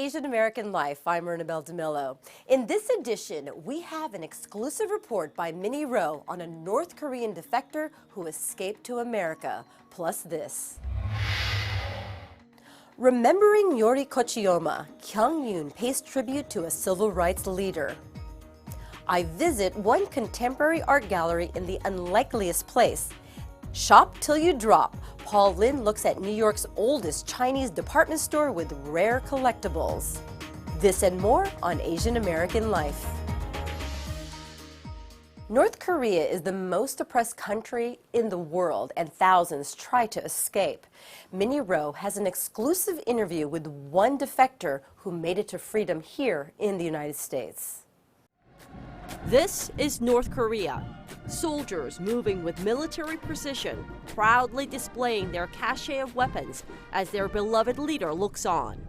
Asian American Life. I'm Ernabel Demillo. In this edition, we have an exclusive report by Minnie Roh on a North Korean defector who escaped to America. Plus this. Remembering Yuri Kochiyama, Kyung Yoon pays tribute to a civil rights leader. I visit one contemporary art gallery in the unlikeliest place. Shop till you drop. Paul Lin looks at New York's oldest Chinese department store with rare collectibles. This and more on Asian American Life. North Korea is the most oppressed country in the world, and thousands try to escape. Minnie Roh has an exclusive interview with one defector who made it to freedom here in the United States. This is North Korea. Soldiers moving with military precision, proudly displaying their cache of weapons as their beloved leader looks on.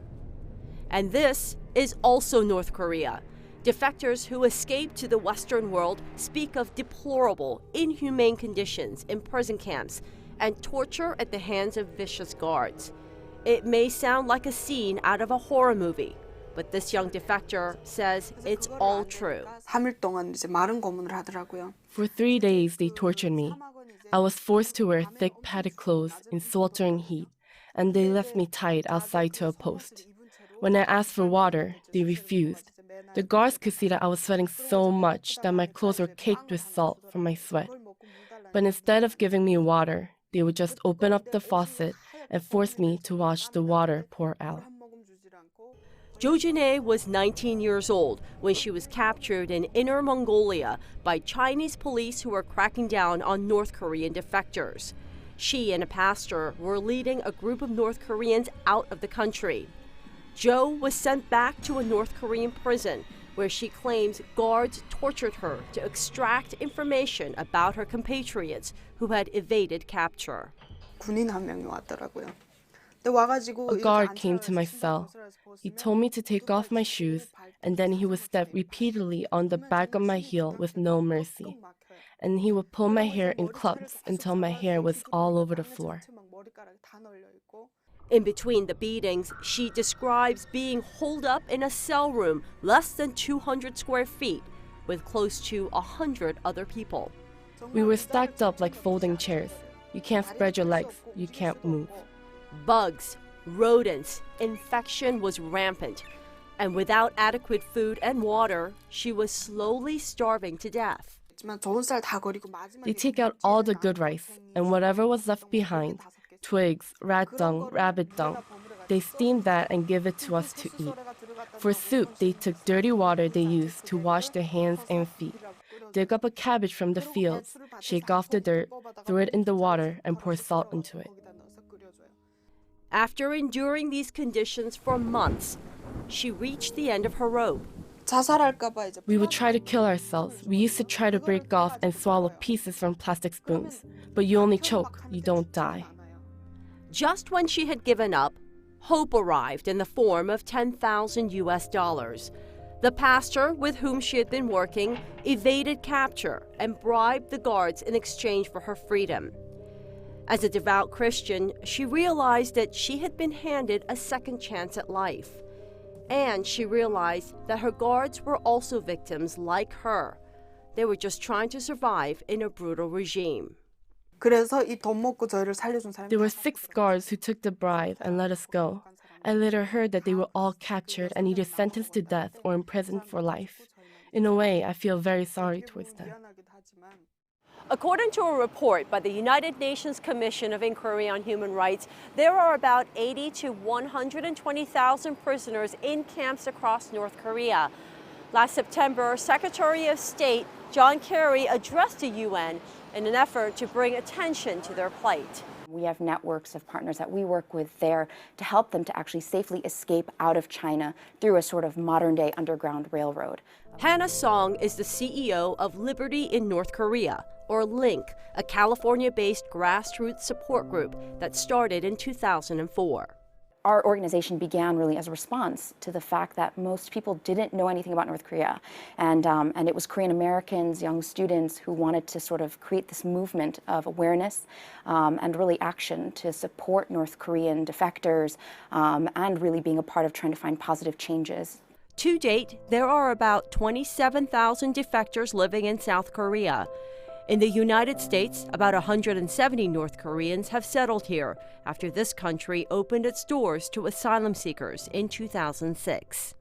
And this is also North Korea. Defectors who escaped to the Western world speak of deplorable, inhumane conditions in prison camps and torture at the hands of vicious guards. It may sound like a scene out of a horror movie, but this young defector says it's all true. For 3 days, they tortured me. I was forced to wear thick padded clothes in sweltering heat, and they left me tied outside to a post. When I asked for water, they refused. The guards could see that I was sweating so much that my clothes were caked with salt from my sweat. But instead of giving me water, they would just open up the faucet and force me to watch the water pour out. Jo Jin-ae was 19 years old when she was captured in Inner Mongolia by Chinese police who were cracking down on North Korean defectors. She and a pastor were leading a group of North Koreans out of the country. Jo was sent back to a North Korean prison where she claims guards tortured her to extract information about her compatriots who had evaded capture. A guard came to my cell. He told me to take off my shoes, and then he would step repeatedly on the back of my heel with no mercy. And he would pull my hair in clumps until my hair was all over the floor. In between the beatings, she describes being holed up in a cell room less than 200 square feet with close to 100 other people. We were stacked up like folding chairs. You can't spread your legs, you can't move. Bugs, rodents, infection was rampant. And without adequate food and water, she was slowly starving to death. They take out all the good rice, and whatever was left behind, twigs, rat dung, rabbit dung, they steam that and give it to us to eat. For soup, they took dirty water they used to wash their hands and feet, dig up a cabbage from the fields, shake off the dirt, throw it in the water, and pour salt into it. After enduring these conditions for months, she reached the end of her rope. We would try to kill ourselves. We used to try to break off and swallow pieces from plastic spoons. But you only choke, you don't die. Just when she had given up, hope arrived in the form of $10,000. The pastor with whom she had been working evaded capture and bribed the guards in exchange for her freedom. As a devout Christian, she realized that she had been handed a second chance at life. And she realized that her guards were also victims like her. They were just trying to survive in a brutal regime. There were 6 guards who took the bribe and let us go. I later heard that they were all captured and either sentenced to death or imprisoned for life. In a way, I feel very sorry towards them. According to a report by the United Nations Commission of Inquiry on Human Rights, there are about 80 to 120,000 prisoners in camps across North Korea. Last September, Secretary of State John Kerry addressed the UN in an effort to bring attention to their plight. We have networks of partners that we work with there to help them to actually safely escape out of China through a sort of modern-day underground railroad. Hannah Song is the CEO of Liberty in North Korea, or LINK, a California-based grassroots support group that started in 2004. Our organization began really as a response to the fact that most people didn't know anything about North Korea. And it was Korean Americans, young students, who wanted to sort of create this movement of awareness and really action to support North Korean defectors and really being a part of trying to find positive changes. To date, there are about 27,000 defectors living in South Korea. In the United States, about 170 North Koreans have settled here after this country opened its doors to asylum seekers in 2006.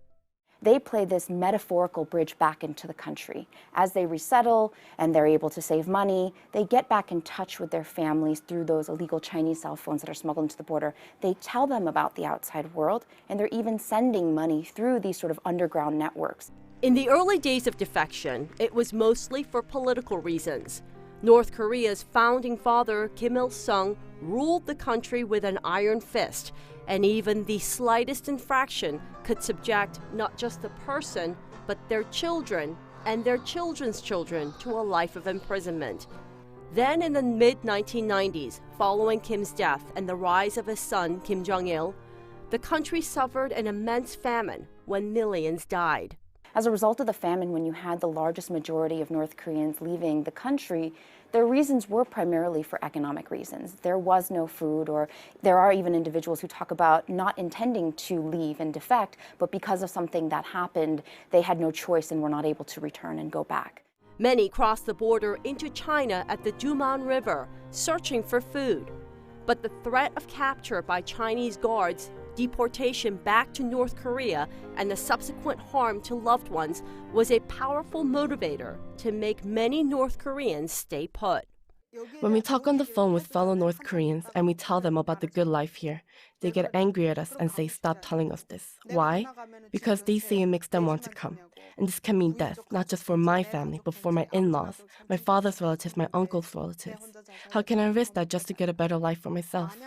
They play this metaphorical bridge back into the country. As they resettle and they're able to save money, they get back in touch with their families through those illegal Chinese cell phones that are smuggled into the border. They tell them about the outside world, and they're even sending money through these sort of underground networks. In the early days of defection, it was mostly for political reasons. North Korea's founding father, Kim Il-sung, ruled the country with an iron fist, and even the slightest infraction could subject not just the person, but their children and their children's children to a life of imprisonment. Then in the mid-1990s, following Kim's death and the rise of his son, Kim Jong-il, the country suffered an immense famine when millions died. As a result of the famine, when you had the largest majority of North Koreans leaving the country, their reasons were primarily for economic reasons. There was no food, or there are even individuals who talk about not intending to leave and defect, but because of something that happened, they had no choice and were not able to return and go back. Many crossed the border into China at the Duman River, searching for food. But the threat of capture by Chinese guards, deportation back to North Korea, and the subsequent harm to loved ones was a powerful motivator to make many North Koreans stay put. When we talk on the phone with fellow North Koreans and we tell them about the good life here, they get angry at us and say, "Stop telling us this." Why? Because they say it makes them want to come. And this can mean death, not just for my family, but for my in-laws, my father's relatives, my uncle's relatives. How can I risk that just to get a better life for myself?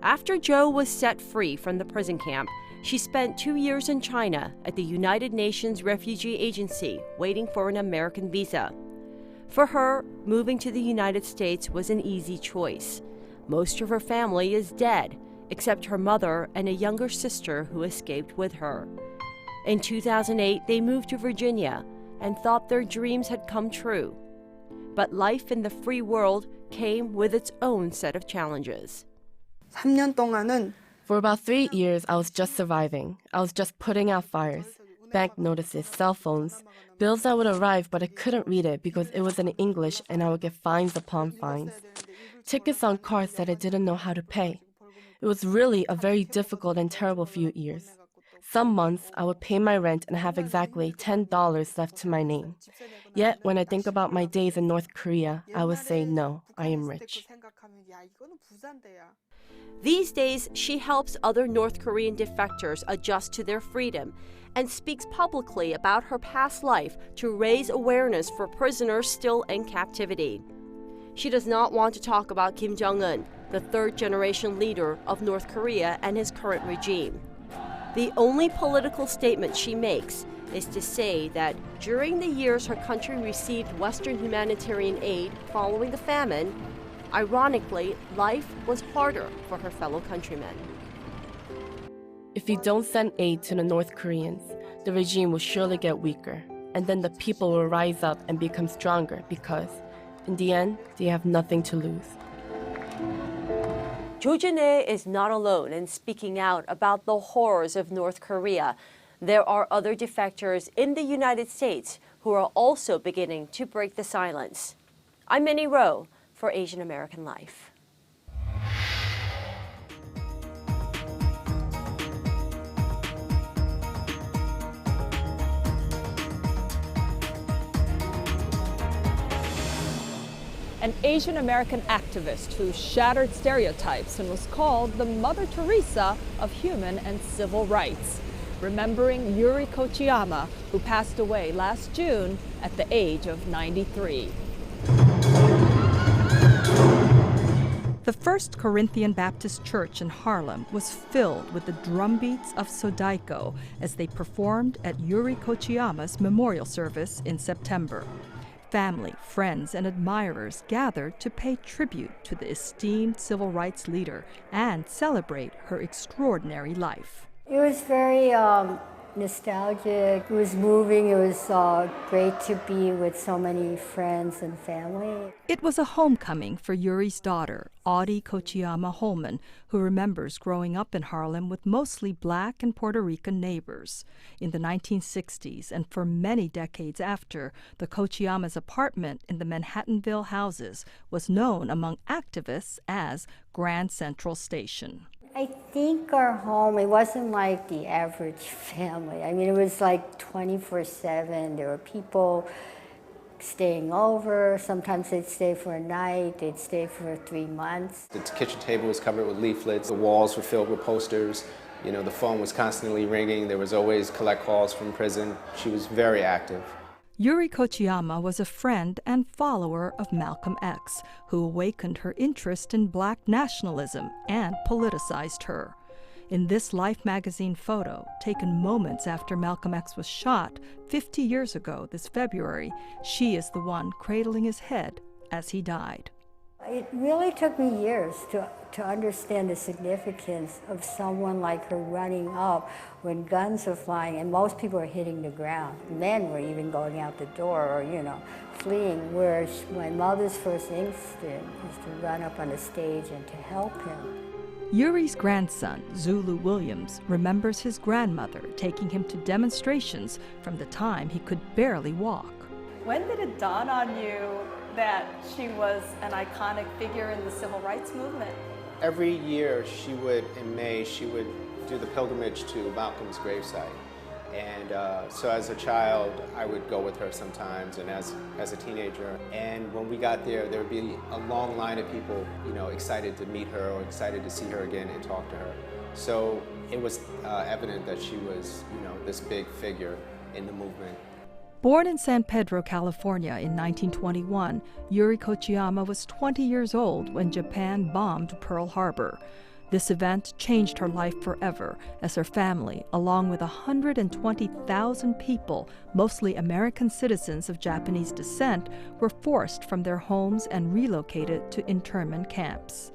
After Jo was set free from the prison camp, she spent 2 years in China at the United Nations Refugee Agency waiting for an American visa. For her, moving to the United States was an easy choice. Most of her family is dead, except her mother and a younger sister who escaped with her. In 2008, they moved to Virginia and thought their dreams had come true. But life in the free world came with its own set of challenges. For about 3 years, I was just surviving. I was just putting out fires, bank notices, cell phones, bills that would arrive, but I couldn't read it because it was in English and I would get fines upon fines. Tickets on cars that I didn't know how to pay. It was really a very difficult and terrible few years. Some months, I would pay my rent and have exactly $10 left to my name. Yet, when I think about my days in North Korea, I would say, no, I am rich. These days, she helps other North Korean defectors adjust to their freedom and speaks publicly about her past life to raise awareness for prisoners still in captivity. She does not want to talk about Kim Jong-un, the third-generation leader of North Korea and his current regime. The only political statement she makes is to say that during the years her country received Western humanitarian aid following the famine, ironically, life was harder for her fellow countrymen. If you don't send aid to the North Koreans, the regime will surely get weaker, and then the people will rise up and become stronger because, in the end, they have nothing to lose. Jo Jin-ae is not alone in speaking out about the horrors of North Korea. There are other defectors in the United States who are also beginning to break the silence. I'm Minnie Roh for Asian American Life. An Asian American activist who shattered stereotypes and was called the Mother Teresa of human and civil rights. Remembering Yuri Kochiyama, who passed away last June at the age of 93. The First Corinthian Baptist Church in Harlem was filled with the drumbeats of Sodaiko as they performed at Yuri Kochiyama's memorial service in September. family, friends, and admirers gathered to pay tribute to the esteemed civil rights leader and celebrate her extraordinary life. It was very nostalgic. It was moving. It was great to be with so many friends and family. It was a homecoming for Yuri's daughter, Yuri Kochiyama Holman, who remembers growing up in Harlem with mostly Black and Puerto Rican neighbors. In the 1960s and for many decades after, the Kochiyama's apartment in the Manhattanville houses was known among activists as Grand Central Station. I think our home, it wasn't like the average family. I mean, it was like 24/7. There were people staying over. Sometimes they'd stay for a night. They'd stay for 3 months. The kitchen table was covered with leaflets. The walls were filled with posters. You know, the phone was constantly ringing. There was always collect calls from prison. She was very active. Yuri Kochiyama was a friend and follower of Malcolm X, who awakened her interest in Black nationalism and politicized her. In this Life magazine photo, taken moments after Malcolm X was shot 50 years ago this February, she is the one cradling his head as he died. It really took me years to understand the significance of someone like her running up when guns were flying and most people were hitting the ground. Men were even going out the door or, you know, fleeing, whereas my mother's first instinct was to run up on the stage and to help him. Yuri's grandson, Zulu Williams, remembers his grandmother taking him to demonstrations from the time he could barely walk. When did it dawn on you that she was an iconic figure in the civil rights movement? Every year in May, she would do the pilgrimage to Malcolm's gravesite. And so as a child, I would go with her sometimes, and as a teenager. And when we got there would be a long line of people, you know, excited to meet her or excited to see her again and talk to her. So it was evident that she was, you know, this big figure in the movement. Born in San Pedro, California in 1921, Yuri Kochiyama was 20 years old when Japan bombed Pearl Harbor. This event changed her life forever as her family, along with 120,000 people, mostly American citizens of Japanese descent, were forced from their homes and relocated to internment camps.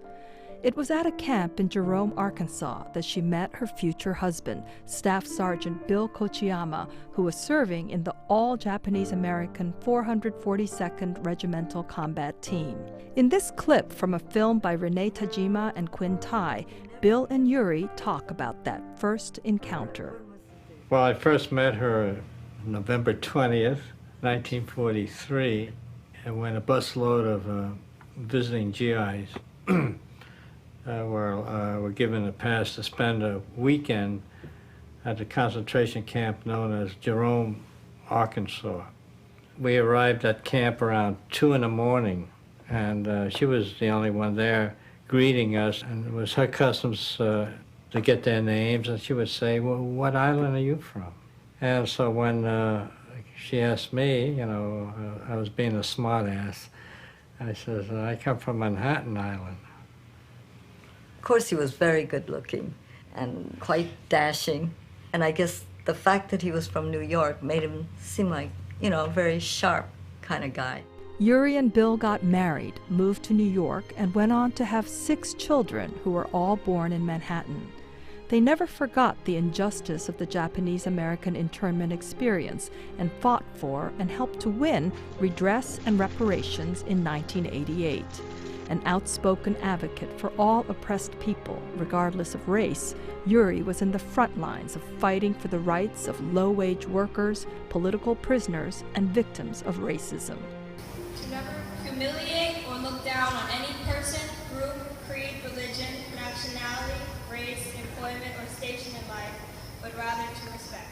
It was at a camp in Jerome, Arkansas, that she met her future husband, Staff Sergeant Bill Kochiyama, who was serving in the all-Japanese-American 442nd Regimental Combat Team. In this clip from a film by Renee Tajima and Quinn Tai, Bill and Yuri talk about that first encounter. Well, I first met her November 20th, 1943, and when a busload of visiting GIs were given a pass to spend a weekend at the concentration camp known as Jerome, Arkansas. We arrived at camp around 2 in the morning, and she was the only one there greeting us, and it was her customs to get their names, and she would say, "Well, what island are you from?" And so when she asked me, you know, I was being a smart ass, I said, "I come from Manhattan Island." Of course, he was very good looking and quite dashing. And I guess the fact that he was from New York made him seem like, you know, a very sharp kind of guy. Yuri and Bill got married, moved to New York, and went on to have 6 children who were all born in Manhattan. They never forgot the injustice of the Japanese-American internment experience and fought for and helped to win redress and reparations in 1988. An outspoken advocate for all oppressed people, regardless of race, Yuri was in the front lines of fighting for the rights of low-wage workers, political prisoners, and victims of racism. To never humiliate or look down on any person, group, creed, religion, nationality, race, employment, or station in life, but rather to respect.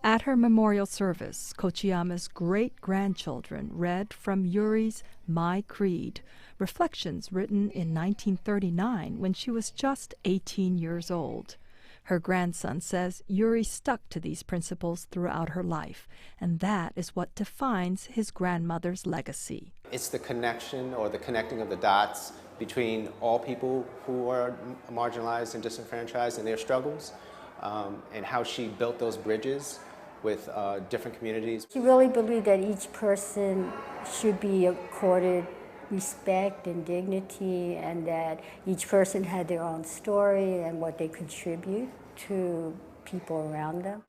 At her memorial service, Kochiyama's great-grandchildren read from Yuri's My Creed, reflections written in 1939 when she was just 18 years old. Her grandson says Yuri stuck to these principles throughout her life, and that is what defines his grandmother's legacy. It's the connection or the connecting of the dots between all people who are marginalized and disenfranchised in their struggles, and how she built those bridges with different communities. She really believed that each person should be accorded respect and dignity, and that each person had their own story and what they contribute to people around them.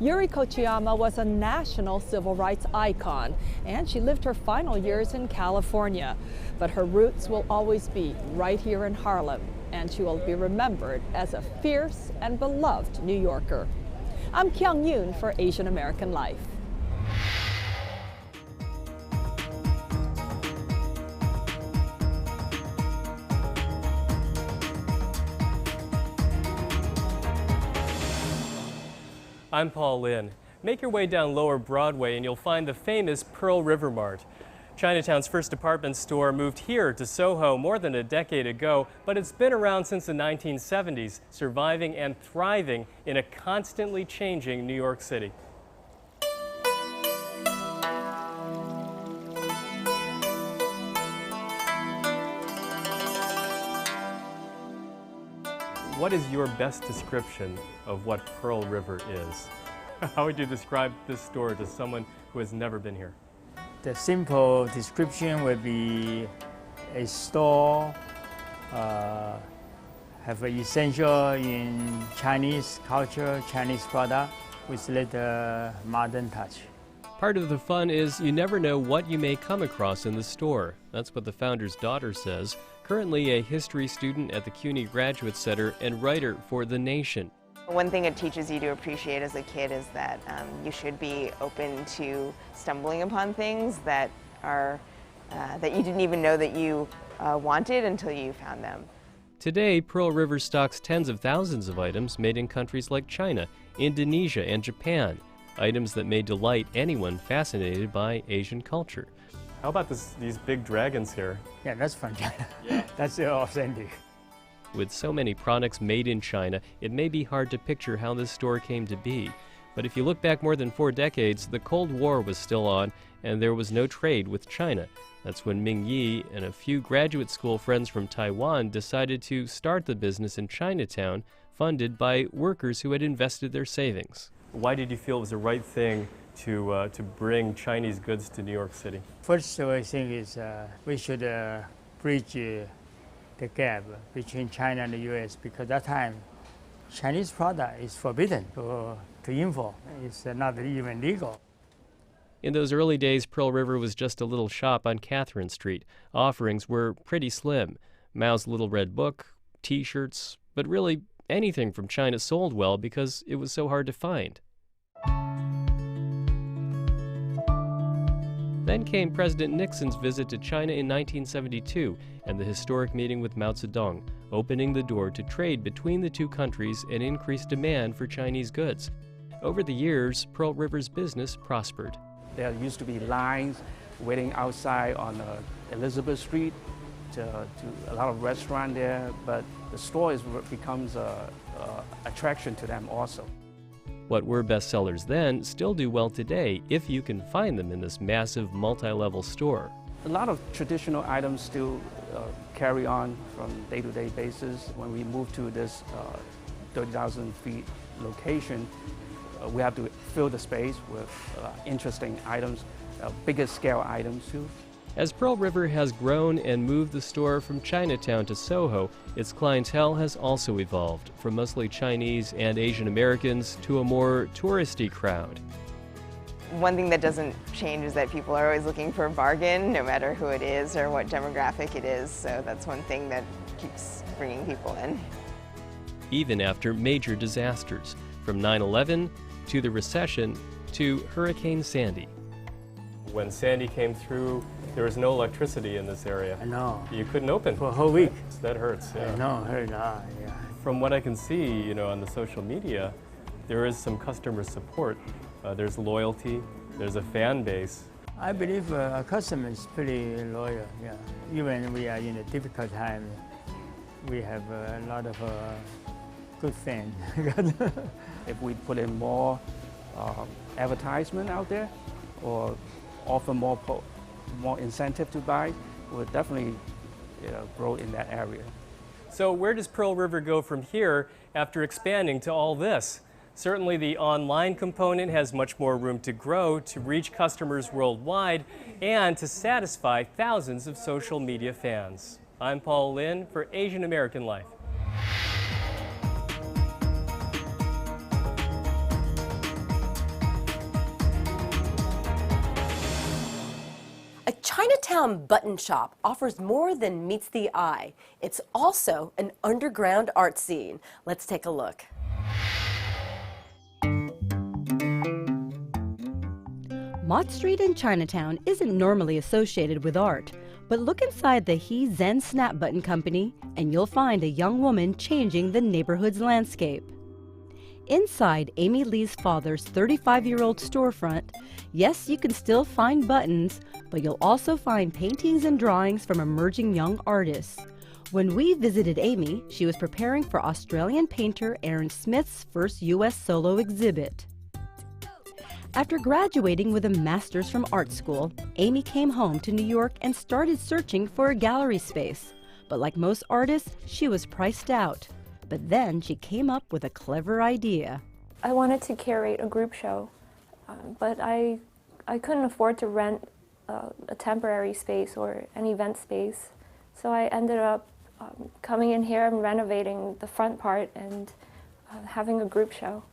Yuri Kochiyama was a national civil rights icon, and she lived her final years in California. But her roots will always be right here in Harlem, and she will be remembered as a fierce and beloved New Yorker. I'm Kyung Yoon for Asian American Life. I'm Paul Lin. Make your way down Lower Broadway and you'll find the famous Pearl River Mart. Chinatown's first department store moved here to Soho more than a decade ago, but it's been around since the 1970s, surviving and thriving in a constantly changing New York City. What is your best description of what Pearl River is? How would you describe this store to someone who has never been here? The simple description would be a store have an essential in Chinese culture, Chinese product with little modern touch. Part of the fun is you never know what you may come across in the store. That's what the founder's daughter says, currently a history student at the CUNY Graduate Center and writer for The Nation. One thing it teaches you to appreciate as a kid is that you should be open to stumbling upon things that are that you didn't even know that you wanted until you found them. Today, Pearl River stocks tens of thousands of items made in countries like China, Indonesia, and Japan. Items that may delight anyone fascinated by Asian culture. How about these big dragons here? Yeah, that's from China. Yeah. That's authentic. With so many products made in China, it may be hard to picture how this store came to be. But if you look back more than 4 decades, the Cold War was still on, and there was no trade with China. That's when Ming Yi and a few graduate school friends from Taiwan decided to start the business in Chinatown, funded by workers who had invested their savings. Why did you feel it was the right thing to bring Chinese goods to New York City? First, I think is we should bridge the gap between China and the U.S. because that time Chinese product is forbidden to import. It's not even legal. In those early days, Pearl River was just a little shop on Catherine Street. Offerings were pretty slim. Mao's Little Red Book, T-shirts, but really anything from China sold well because it was so hard to find. Then came President Nixon's visit to China in 1972 and the historic meeting with Mao Zedong, opening the door to trade between the two countries and increased demand for Chinese goods. Over the years, Pearl River's business prospered. There used to be lines waiting outside on Elizabeth Street to a lot of restaurants there, but the store becomes an attraction to them also. What were bestsellers then still do well today if you can find them in this massive multi-level store. A lot of traditional items still carry on from day-to-day basis. When we move to this 30,000 feet location, we have to fill the space with interesting items, bigger scale items too. As Pearl River has grown and moved the store from Chinatown to Soho, its clientele has also evolved, from mostly Chinese and Asian Americans to a more touristy crowd. One thing that doesn't change is that people are always looking for a bargain, no matter who it is or what demographic it is, so that's one thing that keeps bringing people in. Even after major disasters, from 9/11 to the recession to Hurricane Sandy. When Sandy came through, there was no electricity in this area. I know. You couldn't open. For a whole week. That hurts, yeah. I know, it hurt a lot, yeah. From what I can see, on the social media, there is some customer support. There's loyalty, there's a fan base. I believe our customer is pretty loyal, yeah. Even we are in a difficult time, we have a lot of good fans. If we put in more advertisement out there or offer more incentive to buy, we'll definitely grow in that area. So where does Pearl River go from here after expanding to all this? Certainly the online component has much more room to grow to reach customers worldwide and to satisfy thousands of social media fans. I'm Paul Lin for Asian American Life. A Chinatown button shop offers more than meets the eye. It's also an underground art scene. Let's take a look. Mott Street in Chinatown isn't normally associated with art, but look inside the He Zen Snap Button Company and you'll find a young woman changing the neighborhood's landscape. Inside Amy Lee's father's 35-year-old storefront, yes, you can still find buttons, but you'll also find paintings and drawings from emerging young artists. When we visited Amy, she was preparing for Australian painter Aaron Smith's first U.S. solo exhibit. After graduating with a master's from art school, Amy came home to New York and started searching for a gallery space. But like most artists, she was priced out. But then she came up with a clever idea. I wanted to curate a group show, but I couldn't afford to rent a temporary space or an event space. So I ended up coming in here and renovating the front part and having a group show.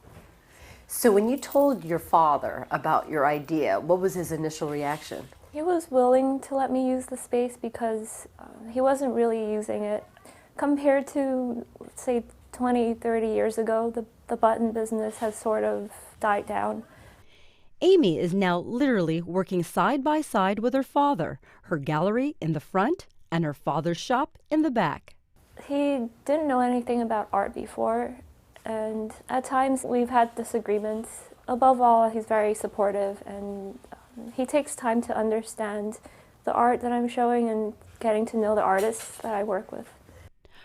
So when you told your father about your idea, what was his initial reaction? He was willing to let me use the space because he wasn't really using it. Compared to, say, 20, 30 years ago, the button business has sort of died down. Amy is now literally working side by side with her father, her gallery in the front and her father's shop in the back. He didn't know anything about art before, and at times we've had disagreements. Above all, he's very supportive, and he takes time to understand the art that I'm showing and getting to know the artists that I work with.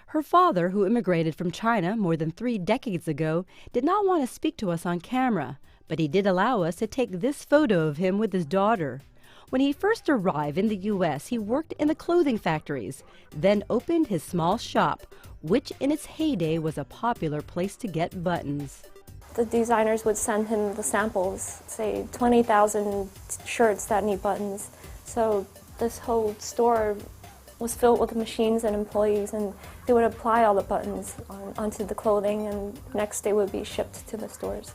Her father, who immigrated from China more than 3 decades ago, did not want to speak to us on camera, but he did allow us to take this photo of him with his daughter. When he first arrived in the U.S., he worked in the clothing factories, then opened his small shop, which in its heyday was a popular place to get buttons. The designers would send him the samples, say 20,000 shirts that need buttons. So this whole store was filled with machines and employees, and they would apply all the buttons onto the clothing, and next they would be shipped to the stores.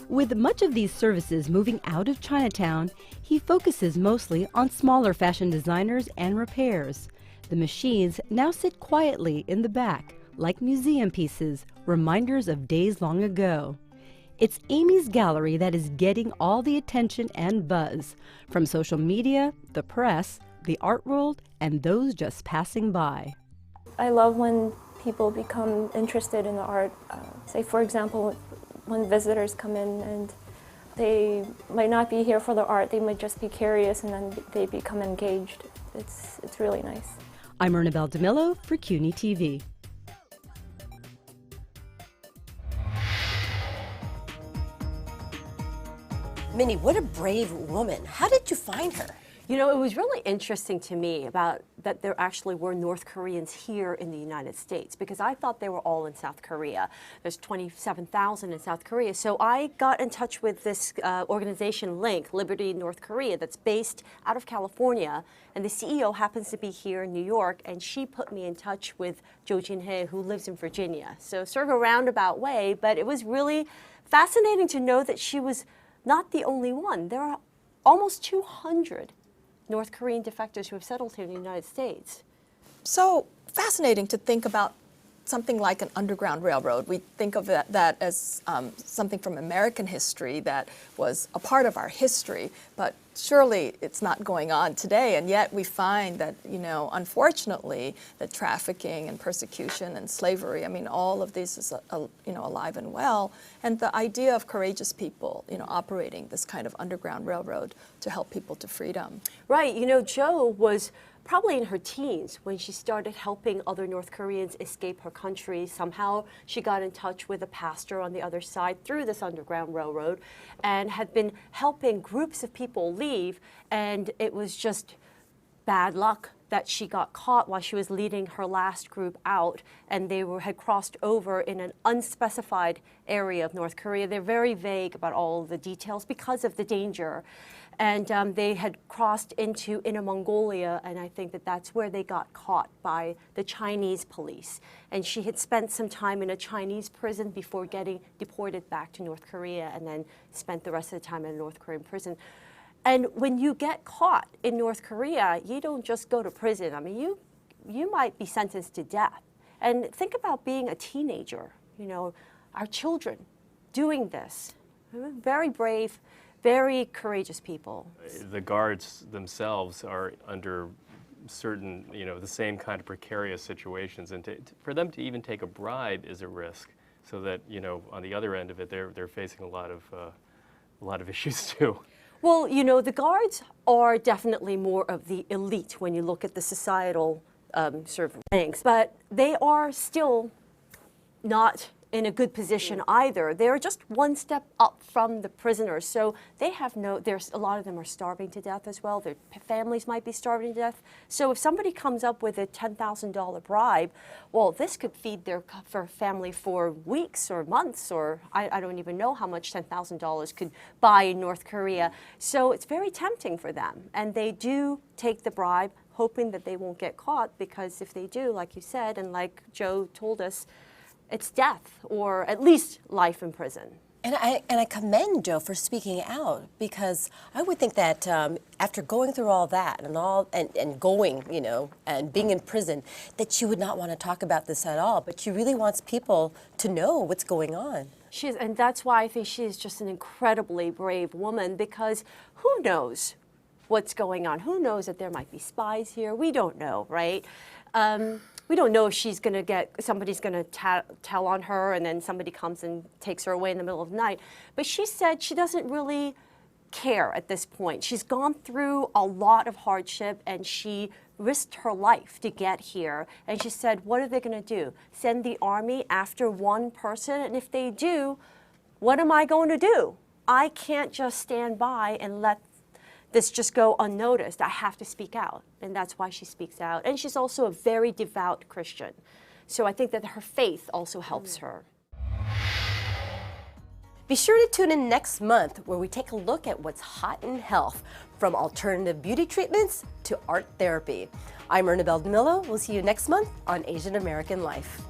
With much of these services moving out of Chinatown, he focuses mostly on smaller fashion designers and repairs. The machines now sit quietly in the back, like museum pieces, reminders of days long ago. It's Amy's gallery that is getting all the attention and buzz, from social media, the press, the art world, and those just passing by. I love when people become interested in the art. Say, for example, when visitors come in and they might not be here for the art, they might just be curious and then they become engaged. It's really nice. I'm Ernabel Demillo for CUNY TV. Minnie, what a brave woman. How did you find her? You know, it was really interesting to me about that there actually were North Koreans here in the United States, because I thought they were all in South Korea. There's 27,000 in South Korea. So I got in touch with this organization, Link, Liberty North Korea, that's based out of California. And the CEO happens to be here in New York, and she put me in touch with Jo Jin-hye, who lives in Virginia. So sort of a roundabout way, but it was really fascinating to know that she was not the only one. There are almost 200 North Korean defectors who have settled here in the United States. So fascinating to think about something like an underground railroad. We think of that as something from American history that was a part of our history, but surely it's not going on today. And yet we find that, you know, unfortunately, that trafficking and persecution and slavery, I mean, all of this is, you know, alive and well. And the idea of courageous people, you know, operating this kind of underground railroad to help people to freedom. Right. You know, Jo was probably in her teens when she started helping other North Koreans escape her country. Somehow she got in touch with a pastor on the other side through this underground railroad and had been helping groups of people leave, and it was just bad luck that she got caught while she was leading her last group out, and they had crossed over in an unspecified area of North Korea. They're very vague about all the details because of the danger. And they had crossed into Inner Mongolia, and I think that that's where they got caught by the Chinese police. And she had spent some time in a Chinese prison before getting deported back to North Korea, and then spent the rest of the time in a North Korean prison. And when you get caught in North Korea, you don't just go to prison. I mean, you might be sentenced to death. And think about being a teenager, you know, our children doing this. Very brave, very courageous people. The guards themselves are under certain, you know, the same kind of precarious situations, and for them to even take a bribe is a risk. So that, you know, on the other end of it, they're facing a lot of issues too. Well, you know, the guards are definitely more of the elite when you look at the societal sort of ranks, but they are still not in a good position either. They're just one step up from the prisoners, so they have a lot of them are starving to death as well. Their families might be starving to death. So if somebody comes up with a $10,000 bribe, well, this could feed their family for weeks or months, or I don't even know how much $10,000 could buy in North Korea. So it's very tempting for them, and they do take the bribe, hoping that they won't get caught, because if they do, like you said, and like Joe told us, it's death, or at least life in prison. And I commend Joe for speaking out, because I would think that after going through all that and going, you know, and being in prison, that she would not want to talk about this at all. But she really wants people to know what's going on. And that's why I think she is just an incredibly brave woman, because who knows what's going on? Who knows that there might be spies here? We don't know, right? We don't know if somebody's going to tell on her, and then somebody comes and takes her away in the middle of the night. But she said she doesn't really care at this point. She's gone through a lot of hardship, and she risked her life to get here. And she said, what are they going to do? Send the army after one person? And if they do, what am I going to do? I can't just stand by and let this just go unnoticed. I have to speak out, and that's why she speaks out. And she's also a very devout Christian, so I think that her faith also helps her. Be sure to tune in next month, where we take a look at what's hot in health, from alternative beauty treatments to art therapy. I'm Ernabel Demillo. We'll see you next month on Asian American Life.